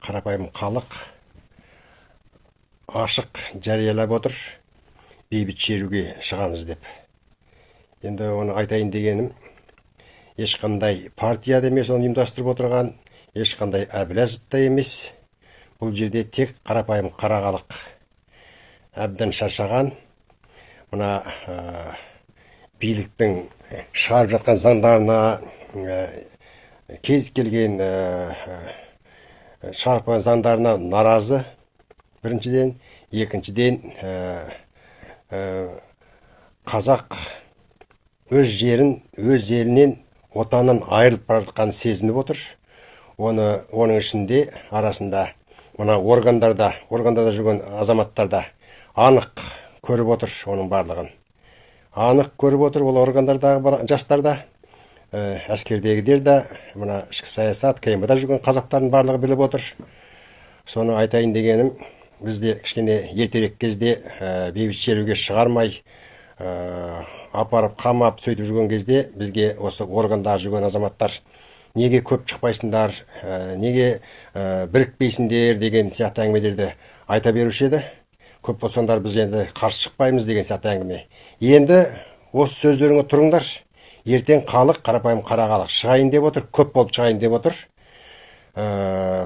қарапайым халық ашық жариялап отыр, бейбіт шеруге шығамыз деп. Енді оны айтайын дегенім, ешқандай партияда емес оны ұйымдастырып отырған, ешқандай Әбіләзов та емес. Бұл жерде тек қарапайым қара халық әбден шаршаған. Мына биліктің шығарып жатқан заңдарына кез келген шығарып қойған заңдарына наразы. Біріншіден, екіншіден, қазақ өз жерін, өз елінен, отанынан айырылып бара жатқанын сезініп отыр. Оның ішінде арасында мына органдарда жүрген азаматтарда анық көріп отыр, оның барлығын. Анық көріп отыр ол органдардағы жастарда, әскердегілер де, мына ішкі саясат, КМД жүрген қазақтардың барлығы біліп отыр. Соны айтайын дегенім, бізде кішкене ертерек кезде бейбіт шеруге шығармай, апарып қамап сөйтіп жүрген кезде бізге осы органда жүрген азаматтар неге көп шықпайсыңдар, неге бірікпейсіңдер деген сияқты әңгімелерді айта беруші еді. Көп болсаңдар біз енді қарсы шықпаймыз деген сияқты әңгіме. Енді осы сөздеріңе тұрыңдар. Ертең халық, қарапайым қара халық шығайын деп отыр, көп болып шығайын деп отыр.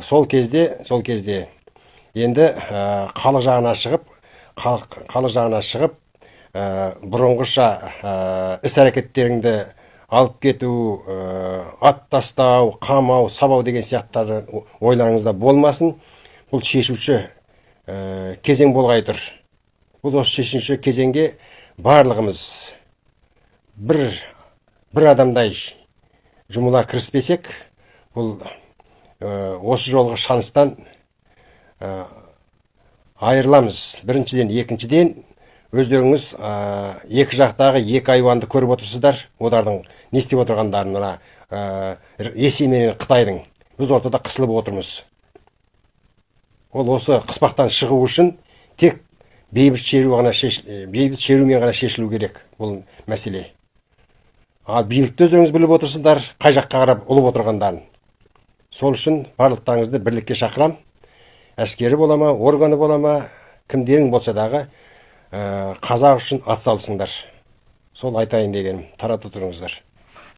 Сол кезде енді халық жағына шығып, бұрынғыша іс әрекеттеріңді алып кету, ат тастау, қамау, сабау деген сияқтары ойларыңызда болмасын. Бұл шешуші кезең болғай тұр. Бұл осы шешуші кезеңге барлығымыз бір адамдай жұмыла кіріспесек, бұл осы жолғы шанстан айырыламыз. Біріншіден, екіншіден, өздеріңіз екі жақтағы екі айуанды көріп отырсыздар. Олардың не істеп отырғандарын, Ресей мен Қытайдың. Біз ортада қысылып отырмыз. Ол осы қыспақтан шығу үшін тек бейбіт шерумен ғана шешілу керек бұл мәселе. Ал билікті өздеріңіз біліп отырсыздар, қай жаққа қарап ұлып отырғандарын. Сол үшін барлықтарыңызды бірлікке шақырам. Әскері бола ма, органы бола ма, кімдерің болса дағы қазақ үшін атсалысыңдар. Сол айтайын дегенім. Тарата тұрыңыздар.